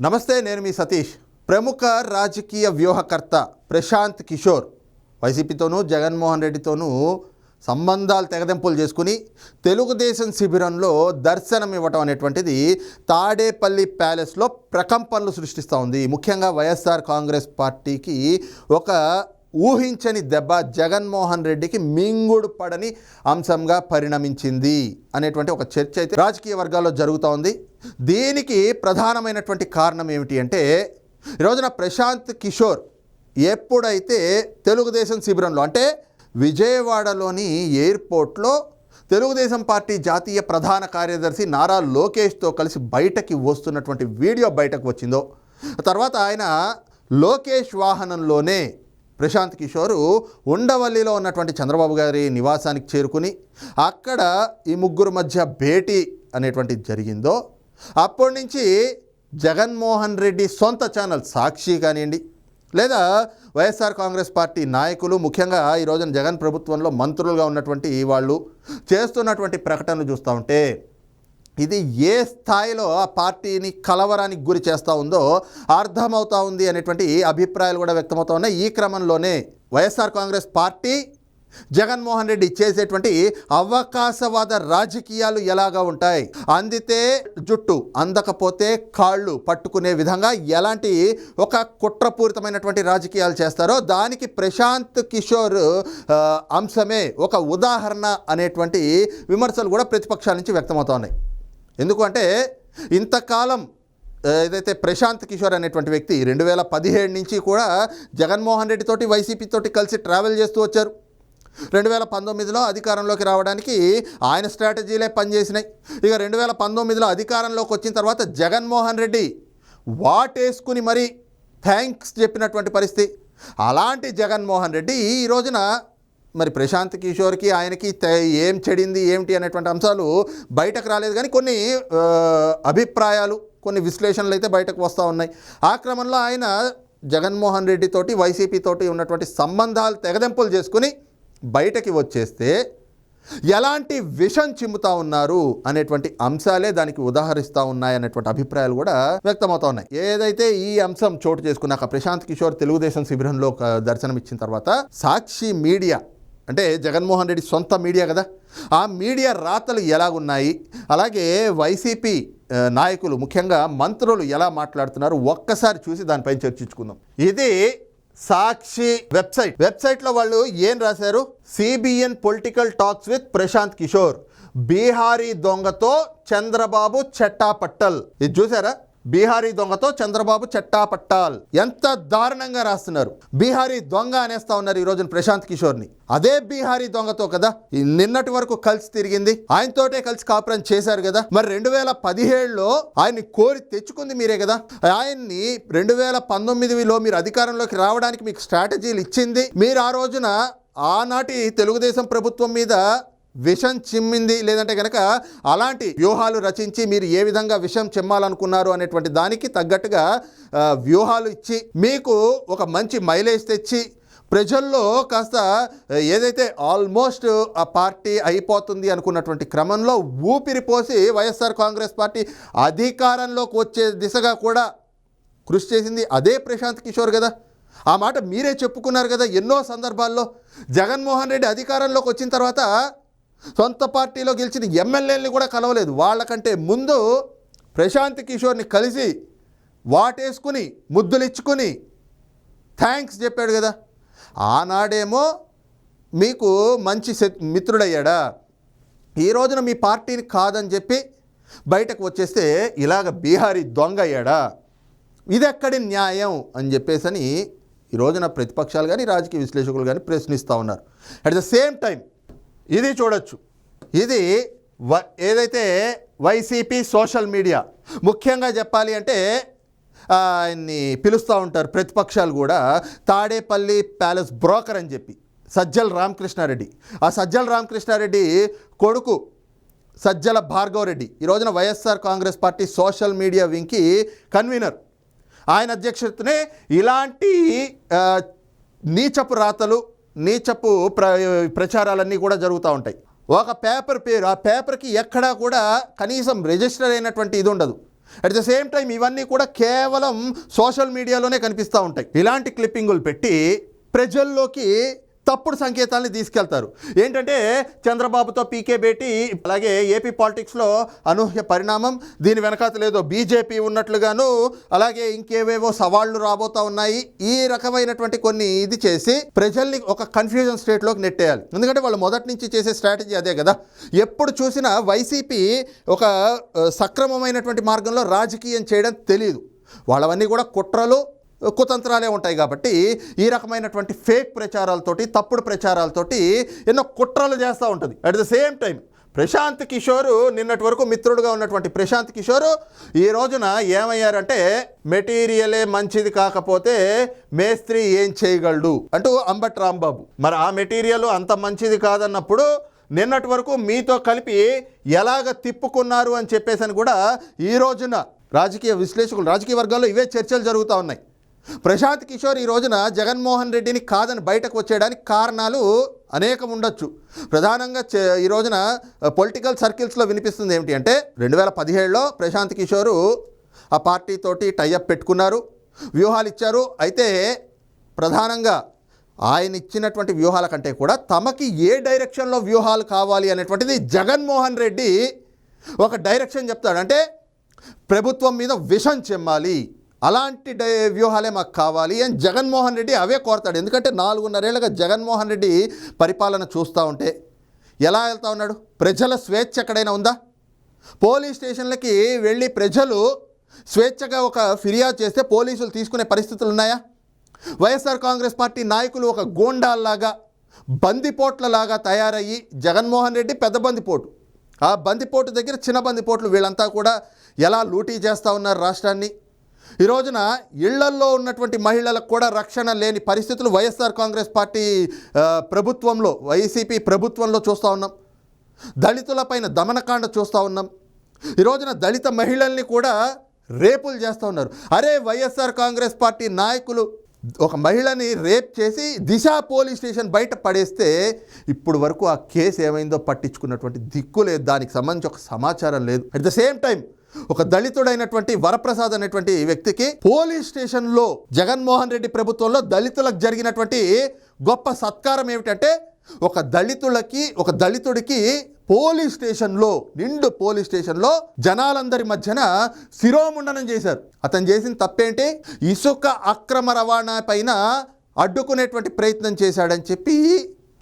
నమస్తే, నేను మీ సతీష్. ప్రముఖ రాజకీయ వ్యూహకర్త ప్రశాంత్ కిషోర్ వైసీపీతోనూ జగన్మోహన్ రెడ్డితోనూ సంబంధాలు తెగదెంపులు చేసుకుని తెలుగుదేశం శిబిరంలో దర్శనం ఇవ్వటం అనేటువంటిది తాడేపల్లి ప్యాలెస్లో ప్రకంపనలు సృష్టిస్తూ ఉంది. ముఖ్యంగా వైఎస్ఆర్ కాంగ్రెస్ పార్టీకి ఒక ఊహించని దెబ్బ, జగన్మోహన్ రెడ్డికి మింగుడు పడని అంశంగా పరిణమించింది అనేటువంటి ఒక చర్చ అయితే రాజకీయ వర్గాల్లో జరుగుతూ ఉంది. దీనికి ప్రధానమైనటువంటి కారణం ఏమిటి అంటే, ఈరోజున ప్రశాంత్ కిషోర్ ఎప్పుడైతే తెలుగుదేశం శిబిరంలో అంటే విజయవాడలోని ఎయిర్పోర్ట్లో తెలుగుదేశం పార్టీ జాతీయ ప్రధాన కార్యదర్శి నారా లోకేష్తో కలిసి బయటకి వస్తున్నటువంటి వీడియో బయటకు వచ్చిందో, తర్వాత ఆయన లోకేష్ వాహనంలోనే ప్రశాంత్ కిషోర్ ఉండవల్లిలో ఉన్నటువంటి చంద్రబాబు గారి నివాసానికి చేరుకుని అక్కడ ఈ ముగ్గురు మధ్య భేటీ అనేటువంటిది జరిగిందో, అప్పటి నుంచి జగన్మోహన్ రెడ్డి సొంత ఛానల్ సాక్షి కానివ్వండి, లేదా వైఎస్ఆర్ కాంగ్రెస్ పార్టీ నాయకులు, ముఖ్యంగా ఈ రోజున జగన్ ప్రభుత్వంలో మంత్రులుగా ఉన్నటువంటి వాళ్ళు చేస్తున్నటువంటి ప్రకటనలు చూస్తూ ఉంటే ఇది ఏ స్థాయిలో ఆ పార్టీని కలవరానికి గురి చేస్తూ ఉందో అర్థమవుతూ ఉంది అనేటువంటి అభిప్రాయాలు కూడా వ్యక్తమవుతూ ఉన్నాయి. ఈ క్రమంలోనే వైఎస్ఆర్ కాంగ్రెస్ పార్టీ జగన్మోహన్ రెడ్డి చేసేటువంటి అవకాశవాద రాజకీయాలు ఎలాగా ఉంటాయి, అందితే జుట్టు అందకపోతే కాళ్ళు పట్టుకునే విధంగా ఎలాంటి ఒక కుట్రపూరితమైనటువంటి రాజకీయాలు చేస్తారో దానికి ప్రశాంత్ కిషోర్ అంశమే ఒక ఉదాహరణ అనేటువంటి విమర్శలు కూడా ప్రతిపక్షాల నుంచి వ్యక్తమవుతూ ఉన్నాయి. ఎందుకంటే ఇంతకాలం ఏదైతే ప్రశాంత్ కిషోర్ అనేటువంటి వ్యక్తి 2017 నుంచి కూడా జగన్మోహన్ రెడ్డి తోటి వైసీపీ తోటి కలిసి ట్రావెల్ చేస్తూ వచ్చారు. 2019లో అధికారంలోకి రావడానికి ఆయన స్ట్రాటజీలే పనిచేసినాయి. ఇక 2019లో అధికారంలోకి వచ్చిన తర్వాత జగన్మోహన్ రెడ్డి వాటేసుకుని మరీ థ్యాంక్స్ చెప్పినటువంటి పరిస్థితి. అలాంటి జగన్మోహన్ రెడ్డి ఈ రోజున మరి ప్రశాంత్ కిషోర్కి ఆయనకి ఏం చెడింది ఏమిటి అనేటువంటి అంశాలు బయటకు రాలేదు, కానీ కొన్ని అభిప్రాయాలు, కొన్ని విశ్లేషణలు అయితే బయటకు వస్తూ ఉన్నాయి. ఆ క్రమంలో ఆయన జగన్మోహన్ రెడ్డి తోటి వైసీపీ తోటి ఉన్నటువంటి సంబంధాలు తెగదెంపులు చేసుకుని బయటకి వచ్చేస్తే ఎలాంటి విషం చిమ్ముతా ఉన్నారు అనేటువంటి అంశాలే దానికి ఉదాహరిస్తూ ఉన్నాయి అనేటువంటి అభిప్రాయాలు కూడా వ్యక్తమవుతా ఉన్నాయి. ఏదైతే ఈ అంశం చోటు చేసుకున్నాక ప్రశాంత్ కిషోర్ తెలుగుదేశం శిబిరంలో దర్శనం ఇచ్చిన తర్వాత సాక్షి మీడియా, అంటే జగన్మోహన్ రెడ్డి సొంత మీడియా కదా, ఆ మీడియా రాతలు ఎలాగున్నాయి, అలాగే వైసీపీ నాయకులు ముఖ్యంగా మంత్రులు ఎలా మాట్లాడుతున్నారు ఒక్కసారి చూసి దానిపైన చర్చించుకుందాం. ఇది సాక్షి వెబ్సైట్లో వాళ్ళు ఏం రాశారు? CBN political talks with Prashant Kishor, Bihari దొంగతో చంద్రబాబు చట్టాపట్టల్. ఇది చూసారా? బీహారీ దొంగతో చంద్రబాబు చట్టాపట్టాల్. ఎంత దారుణంగా రాస్తున్నారు. బీహారీ దొంగ అనేస్తా ఉన్నారు ఈ రోజున ప్రశాంత్ కిషోర్ని. అదే బీహారీ దొంగతో కదా నిన్నటి వరకు కలిసి తిరిగింది, ఆయనతోటే కలిసి కాపురం చేశారు కదా. మరి 2017లో ఆయన్ని కోరి తెచ్చుకుంది మీరే కదా. ఆయన్ని 2019లో మీరు అధికారంలోకి రావడానికి మీకు స్ట్రాటజీలు ఇచ్చింది మీరు. ఆ రోజున ఆనాటి తెలుగుదేశం ప్రభుత్వం మీద విషం చిమ్మింది, లేదంటే కనుక అలాంటి వ్యూహాలు రచించి మీరు ఏ విధంగా విషం చిమ్మాలనుకున్నారు అనేటువంటి దానికి తగ్గట్టుగా వ్యూహాలు ఇచ్చి మీకు ఒక మంచి మైలేజ్ తెచ్చి ప్రజల్లో కాస్త ఏదైతే ఆల్మోస్ట్ ఆ పార్టీ అయిపోతుంది అనుకున్నటువంటి క్రమంలో ఊపిరిపోసి వైఎస్ఆర్ కాంగ్రెస్ పార్టీ అధికారంలోకి వచ్చే దిశగా కూడా కృషి చేసింది అదే ప్రశాంత్ కిషోర్ కదా. ఆ మాట మీరే చెప్పుకున్నారు కదా ఎన్నో సందర్భాల్లో. జగన్మోహన్ రెడ్డి అధికారంలోకి వచ్చిన తర్వాత సొంత పార్టీలో గెలిచిన ఎమ్మెల్యేలని కూడా కలవలేదు. వాళ్ళకంటే ముందు ప్రశాంత్ కిషోర్ని కలిసి వాటేసుకుని ముద్దులిచ్చుకుని థ్యాంక్స్ చెప్పాడు కదా. ఆనాడేమో మీకు మంచి మిత్రుడయ్యాడా, ఈ రోజున మీ పార్టీని కాదని చెప్పి బయటకు వచ్చేస్తే ఇలాగ బీహారీ దొంగ అయ్యాడా? ఇది ఎక్కడి న్యాయం అని చెప్పేసని ఈ రోజున ప్రతిపక్షాలు కానీ రాజకీయ విశ్లేషకులు కానీ ప్రశ్నిస్తూ ఉన్నారు. అట్ ద సేమ్ టైం ఇది చూడొచ్చు, ఇది ఏదైతే వైసీపీ సోషల్ మీడియా, ముఖ్యంగా చెప్పాలి అంటే ఆయన్ని పిలుస్తూ ఉంటారు ప్రతిపక్షాలు కూడా తాడేపల్లి ప్యాలెస్ బ్రోకర్ అని చెప్పి సజ్జల రామకృష్ణారెడ్డి. ఆ సజ్జల రామకృష్ణారెడ్డి కొడుకు సజ్జల భార్గవ్ రెడ్డి ఈ రోజున YSR Congress party social media వింగ్కి కన్వీనర్. ఆయన అధ్యక్షతనే ఇలాంటి నీచపు రాతలు, నీచపు ప్రచారాలన్నీ కూడా జరుగుతూ ఉంటాయి. ఒక పేపర్ పేరు, ఆ పేపర్కి ఎక్కడా కూడా కనీసం రిజిస్టర్ అయినటువంటి ఇది ఉండదు. అట్ ద సేమ్ టైం ఇవన్నీ కూడా కేవలం సోషల్ మీడియాలోనే కనిపిస్తూ ఉంటాయి. ఇలాంటి క్లిప్పింగులు పెట్టి ప్రజల్లోకి తప్పుడు సంకేతాలని తీసుకెళ్తారు. ఏంటంటే చంద్రబాబుతో పీకే భేటీ, అలాగే ఏపీ పాలిటిక్స్లో అనూహ్య పరిణామం, దీని వెనకాతలేదో బీజేపీ ఉన్నట్లుగాను, అలాగే ఇంకేవేవో సవాళ్లు రాబోతా ఉన్నాయి, ఈ రకమైనటువంటి కొన్ని ఇది చేసి ప్రజల్ని ఒక కన్ఫ్యూజన్ స్టేట్లోకి నెట్టేయాలి. ఎందుకంటే వాళ్ళు మొదటి నుంచి చేసే స్ట్రాటజీ అదే కదా. ఎప్పుడు చూసినా వైసీపీ ఒక సక్రమమైనటువంటి మార్గంలో రాజకీయం చేయడం తెలియదు. వాళ్ళవన్నీ కూడా కుట్రలు కుతంత్రాలే ఉంటాయి. కాబట్టి ఈ రకమైనటువంటి ఫేక్ ప్రచారాలతోటి, తప్పుడు ప్రచారాలతోటి ఎన్నో కుట్రలు చేస్తూ ఉంటుంది. At the same time Prashant Kishor, నిన్నటి వరకు మిత్రుడుగా ఉన్నటువంటి ప్రశాంత్ కిషోర్ ఈ రోజున ఏమయ్యారంటే, మెటీరియలే మంచిది కాకపోతే మేస్త్రి ఏం చేయగలడు అంటూ అంబటి రాంబాబు. మరి ఆ మెటీరియల్ అంత మంచిది కాదన్నప్పుడు నిన్నటి వరకు మీతో కలిపి ఎలాగ తిప్పుకున్నారు అని చెప్పేసి కూడా ఈ రోజున రాజకీయ విశ్లేషకులు, రాజకీయ వర్గాల్లో ఇవే చర్చలు జరుగుతూ ఉన్నాయి. ప్రశాంత్ కిషోర్ ఈ రోజున జగన్మోహన్ రెడ్డిని కాదని బయటకు వచ్చేయడానికి కారణాలు అనేకం ఉండొచ్చు. ప్రధానంగా ఈ రోజున పొలిటికల్ సర్కిల్స్లో వినిపిస్తుంది ఏమిటి అంటే, 2017లో ప్రశాంత్ కిషోరు ఆ పార్టీతోటి టైఅప్ పెట్టుకున్నారు, వ్యూహాలు ఇచ్చారు. అయితే ప్రధానంగా ఆయన ఇచ్చినటువంటి వ్యూహాల కంటే కూడా తమకి ఏ డైరెక్షన్లో వ్యూహాలు కావాలి అనేటువంటిది జగన్మోహన్ రెడ్డి ఒక డైరెక్షన్ చెప్తాడు. అంటే ప్రభుత్వం మీద విషం చెమ్మాలి, అలాంటి వ్యూహాలే మాకు కావాలి అని జగన్మోహన్ రెడ్డి అవే కోరతాడు. ఎందుకంటే 4.5 ఏళ్ళుగా జగన్మోహన్ రెడ్డి పరిపాలన చూస్తూ ఉంటే ఎలా వెళ్తూ ఉన్నాడు? ప్రజల స్వేచ్ఛ ఎక్కడైనా ఉందా? పోలీస్ స్టేషన్లకి వెళ్ళి ప్రజలు స్వేచ్ఛగా ఒక ఫిర్యాదు చేస్తే పోలీసులు తీసుకునే పరిస్థితులు ఉన్నాయా? వైఎస్ఆర్ కాంగ్రెస్ పార్టీ నాయకులు ఒక గోండాల్లాగా, బందిపోట్లలాగా తయారయ్యి, జగన్మోహన్ రెడ్డి పెద్ద బందిపోటు, ఆ బందిపోటు దగ్గర చిన్న బందిపోట్లు, వీళ్ళంతా కూడా ఎలా లూటీ చేస్తూ ఉన్నారు రాష్ట్రాన్ని. ఈ రోజున ఇళ్లల్లో ఉన్నటువంటి మహిళలకు కూడా రక్షణ లేని పరిస్థితులు వైఎస్ఆర్ కాంగ్రెస్ పార్టీ ప్రభుత్వంలో, వైసీపీ ప్రభుత్వంలో చూస్తూ ఉన్నాం. దళితులపైన దమనకాండ చూస్తూ ఉన్నాం. ఈ రోజున దళిత మహిళల్ని కూడా రేపులు చేస్తూ ఉన్నారు. అరే, వైఎస్ఆర్ కాంగ్రెస్ పార్టీ నాయకులు ఒక మహిళని రేప్ చేసి దిశ పోలీస్ స్టేషన్ బయట పడేస్తే ఇప్పుడు వరకు ఆ కేసు ఏమైందో పట్టించుకున్నటువంటి దిక్కు లేదు, దానికి సంబంధించి ఒక సమాచారం లేదు. అట్ ద సేమ్ టైం ఒక దళితుడైనటువంటి వరప్రసాద్ అనేటువంటి వ్యక్తికి పోలీస్ స్టేషన్లో జగన్మోహన్ రెడ్డి ప్రభుత్వంలో దళితులకు జరిగినటువంటి గొప్ప సత్కారం ఏమిటంటే, ఒక దళితుడికి పోలీస్ స్టేషన్లో, నిండు పోలీస్ స్టేషన్లో జనాలందరి మధ్యన శిరోముండనం చేశారు. అతను చేసిన తప్పేంటి? ఇసుక అక్రమ రవాణా పైన అడ్డుకునేటువంటి ప్రయత్నం చేశాడని చెప్పి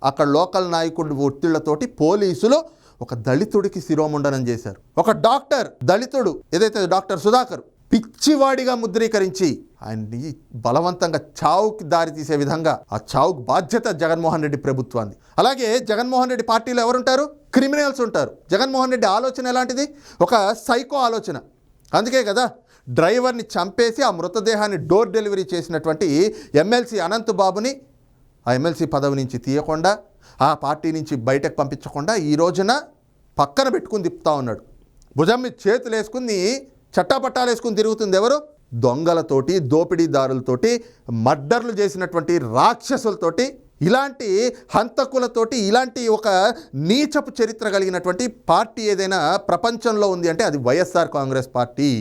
అక్కడ లోకల్ నాయకుడి ఒత్తిళ్లతోటి పోలీసులు ఒక దళితుడికి శిరోముండనం చేశారు. ఒక డాక్టర్, దళితుడు ఏదైతే డాక్టర్ సుధాకర్, పిచ్చివాడిగా ముద్రీకరించి ఆయన్ని బలవంతంగా చావుకి దారి తీసే విధంగా, ఆ చావుకు బాధ్యత జగన్మోహన్ రెడ్డి ప్రభుత్వాన్ని. అలాగే జగన్మోహన్ రెడ్డి పార్టీలో ఎవరుంటారు? క్రిమినల్స్ ఉంటారు. జగన్మోహన్ రెడ్డి ఆలోచన ఎలాంటిది? ఒక సైకో ఆలోచన. అందుకే కదా డ్రైవర్ని చంపేసి ఆ మృతదేహాన్ని డోర్ డెలివరీ చేసినటువంటి ఎమ్మెల్సీ అనంత్ బాబుని ఆ ఎమ్మెల్సీ పదవి నుంచి తీయకుండా, ఆ పార్టీ నుంచి బయటకు పంపించకుండా ఈ రోజున పక్కన పెట్టుకుని తిప్పుతా ఉన్నాడు. భుజం మీద చేతులు వేసుకుని చట్టాపట్టాలు వేసుకుని తిరుగుతుంది ఎవరు? దొంగలతోటి, దోపిడీదారులతోటి, మర్డర్లు చేసినటువంటి రాక్షసులతోటి, ఇలాంటి హంతకులతోటి, ఇలాంటి ఒక నీచపు చరిత్ర కలిగినటువంటి పార్టీ ఏదైనా ప్రపంచంలో ఉంది అంటే అది వైఎస్ఆర్ కాంగ్రెస్ పార్టీ.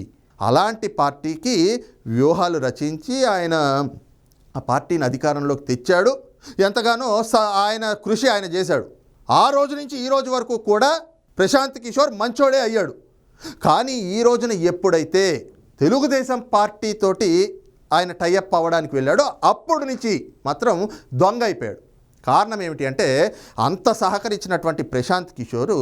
అలాంటి పార్టీకి వ్యూహాలు రచించి ఆయన ఆ పార్టీని అధికారంలోకి తెచ్చాడు. ఎంతగానో ఆయన కృషి ఆయన చేశాడు. ఆ రోజు నుంచి ఈ రోజు వరకు కూడా ప్రశాంత్ కిషోర్ మంచోడే అయ్యాడు. కానీ ఈ రోజున ఎప్పుడైతే తెలుగుదేశం పార్టీతోటి ఆయన టైఅప్ అవ్వడానికి వెళ్ళాడో అప్పటి నుంచి మాత్రం దొంగ అయిపోయాడు. కారణం ఏమిటి అంటే, అంత సహకరించినటువంటి ప్రశాంత్ కిషోరు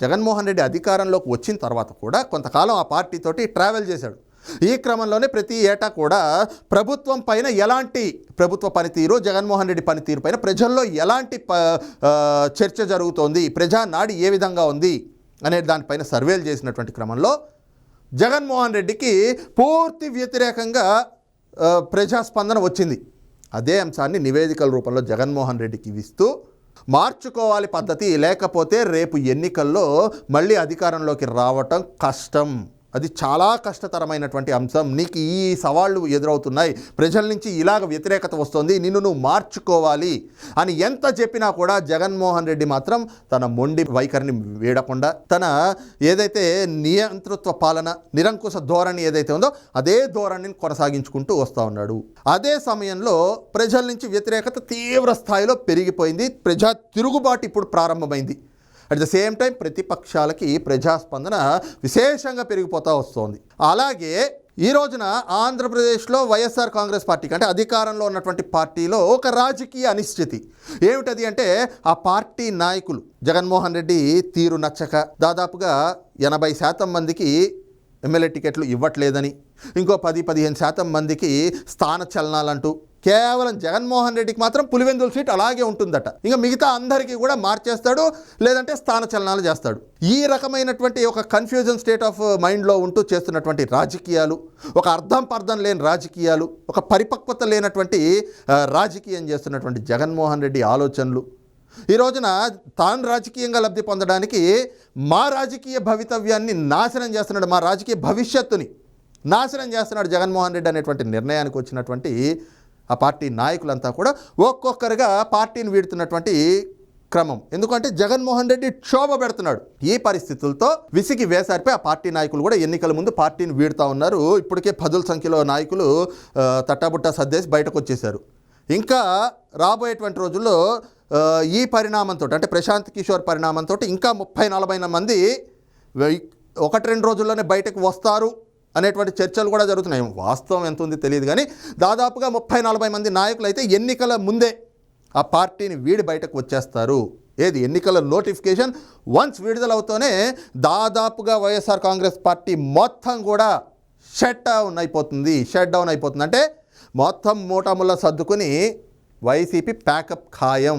జగన్మోహన్ రెడ్డి అధికారంలోకి వచ్చిన తర్వాత కూడా కొంతకాలం ఆ పార్టీతోటి ట్రావెల్ చేశాడు. ఈ క్రమంలోనే ప్రతి ఏటా కూడా ప్రభుత్వం పైన ఎలాంటి ప్రభుత్వ పనితీరు, జగన్మోహన్ రెడ్డి పనితీరు పైన ప్రజల్లో ఎలాంటి చర్చ జరుగుతోంది, ప్రజానాడి ఏ విధంగా ఉంది అనే దానిపైన సర్వేలు చేసినటువంటి క్రమంలో జగన్మోహన్ రెడ్డికి పూర్తి వ్యతిరేకంగా ప్రజాస్పందన వచ్చింది. అదే అంశాన్ని నివేదికల రూపంలో జగన్మోహన్ రెడ్డికి ఇస్తూ, మార్చుకోవాలి పద్ధతి, లేకపోతే రేపు ఎన్నికల్లో మళ్ళీ అధికారంలోకి రావటం కష్టం అది చాలా కష్టతరమైనటువంటి అంశం. నీకు ఈ సవాళ్ళు ఎదురవుతున్నాయి, ప్రజల నుంచి ఇలాగ వ్యతిరేకత వస్తుంది, నిన్ను నువ్వు మార్చుకోవాలి అని ఎంత చెప్పినా కూడా జగన్మోహన్ రెడ్డి మాత్రం తన మొండి వైఖరిని వీడకుండా తన ఏదైతే నియంతృత్వ పాలన నిరంకుశ ధోరణి ఏదైతే ఉందో అదే ధోరణిని కొనసాగించుకుంటూ వస్తూ ఉన్నాడు. అదే సమయంలో ప్రజల నుంచి వ్యతిరేకత తీవ్ర స్థాయిలో పెరిగిపోయింది. ప్రజా తిరుగుబాటు ఇప్పుడు ప్రారంభమైంది. అట్ ద సేమ్ టైం ప్రతిపక్షాలకి ప్రజాస్పందన విశేషంగా పెరిగిపోతూ వస్తుంది. అలాగే ఈ రోజున ఆంధ్రప్రదేశ్లో వైఎస్ఆర్ కాంగ్రెస్ పార్టీకి అంటే అధికారంలో ఉన్నటువంటి పార్టీలో ఒక రాజకీయ అనిశ్చితి ఏమిటది అంటే ఆ పార్టీ నాయకులు జగన్మోహన్ రెడ్డి తీరు నచ్చక దాదాపుగా 80% మందికి ఎమ్మెల్యే టికెట్లు ఇవ్వట్లేదని, ఇంకో 10-15% మందికి స్థాన చలనాలంటూ కేవలం జగన్మోహన్ రెడ్డికి మాత్రం పులివెందుల సీట్ అలాగే ఉంటుందట. ఇంకా మిగతా అందరికీ కూడా మార్చేస్తాడు, లేదంటే స్థాన చలనాలు చేస్తాడు. ఈ రకమైనటువంటి ఒక కన్ఫ్యూజన్ స్టేట్ ఆఫ్ మైండ్లో ఉంటూ చేస్తున్నటువంటి రాజకీయాలు, ఒక అర్థం పర్థం లేని రాజకీయాలు, ఒక పరిపక్వత లేనటువంటి రాజకీయం చేస్తున్నటువంటి జగన్మోహన్ రెడ్డి ఆలోచనలు ఈ రోజున తాను రాజకీయంగా లబ్ధి పొందడానికి మా రాజకీయ భవితవ్యాన్ని నాశనం చేస్తున్నాడు, మా రాజకీయ భవిష్యత్తుని నాశనం చేస్తున్నాడు జగన్మోహన్ రెడ్డి అనేటువంటి నిర్ణయానికి వచ్చినటువంటి ఆ పార్టీ నాయకులంతా కూడా ఒక్కొక్కరుగా పార్టీని వీడుతున్నటువంటి క్రమం. ఎందుకంటే జగన్మోహన్ రెడ్డి క్షోభ పెడుతున్నాడు. ఈ పరిస్థితులతో విసిగి వేసారిపై ఆ పార్టీ నాయకులు కూడా ఎన్నికల ముందు పార్టీని వీడుతూ ఉన్నారు. ఇప్పటికే 10 సంఖ్యలో నాయకులు తట్టాబుట్టా సర్దేసి బయటకు వచ్చేశారు. ఇంకా రాబోయేటువంటి రోజుల్లో ఈ పరిణామంతో అంటే ప్రశాంత్ కిషోర్ పరిణామంతో ఇంకా 30-40 మంది 1-2 రోజుల్లోనే బయటకు వస్తారు అనేటువంటి చర్చలు కూడా జరుగుతున్నాయి. వాస్తవం ఎంత ఉంది తెలియదు కానీ దాదాపుగా 30-40 మంది నాయకులు అయితే ఎన్నికల ముందే ఆ పార్టీని వీడి బయటకు వచ్చేస్తారు. ఏది ఎన్నికల నోటిఫికేషన్ వన్స్ విడుదలవుతూనే దాదాపుగా వైఎస్ఆర్ కాంగ్రెస్ పార్టీ మొత్తం కూడా షట్ డౌన్ అయిపోతుంది. అంటే మొత్తం మూటముల్లో సర్దుకుని వైసీపీ ప్యాకప్ ఖాయం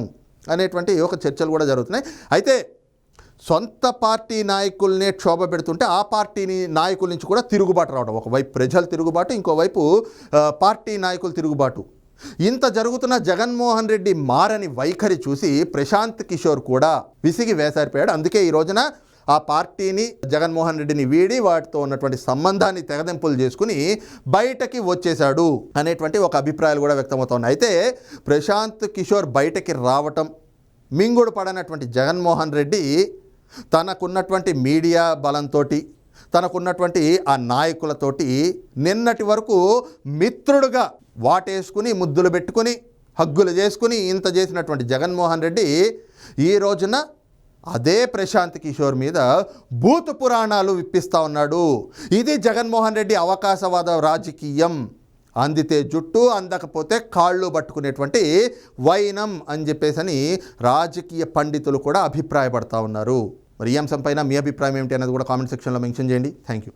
అనేటువంటి ఒక చర్చలు కూడా జరుగుతున్నాయి. అయితే సొంత పార్టీ నాయకుల్నే క్షోభ పెడుతుంటే ఆ పార్టీని నాయకుల నుంచి కూడా తిరుగుబాటు రావడం, ఒకవైపు ప్రజల తిరుగుబాటు, ఇంకోవైపు పార్టీ నాయకుల తిరుగుబాటు. ఇంత జరుగుతున్న జగన్మోహన్ రెడ్డి మారని వైఖరి చూసి ప్రశాంత్ కిషోర్ కూడా విసిగి వేసారిపోయాడు. అందుకే ఈ రోజున ఆ పార్టీని జగన్మోహన్ రెడ్డిని వీడి వాటితో ఉన్నటువంటి సంబంధాన్ని తెగదెంపులు చేసుకుని బయటకి వచ్చేశాడు అనేటువంటి ఒక అభిప్రాయాలు కూడా వ్యక్తమవుతున్నాయి. అయితే ప్రశాంత్ కిషోర్ బయటకి రావటం మింగుడు పడనటువంటి జగన్మోహన్ రెడ్డి తనకున్నటువంటి మీడియా బలంతో తనకున్నటువంటి ఆ నాయకులతోటి నిన్నటి వరకు మిత్రుడుగా వాటేసుకుని ముద్దులు పెట్టుకుని హగ్గులు చేసుకుని ఇంత చేసినటువంటి జగన్మోహన్ రెడ్డి ఈ రోజున అదే ప్రశాంత్ కిషోర్ మీద భూత పురాణాలు విప్పిస్తూ ఉన్నాడు. ఇది జగన్మోహన్ రెడ్డి అవకాశవాద రాజకీయం. అందితే జుట్టు, అందకపోతే కాళ్ళు పట్టుకునేటువంటి వైనం అని చెప్పేసి రాజకీయ పండితులు కూడా అభిప్రాయపడతా ఉన్నారు. మరి ఈ అంశంపైన మీ అభిప్రాయం ఏమిటి అనేది కూడా కామెంట్ సెక్షన్లో మెన్షన్ చేయండి. Thank you.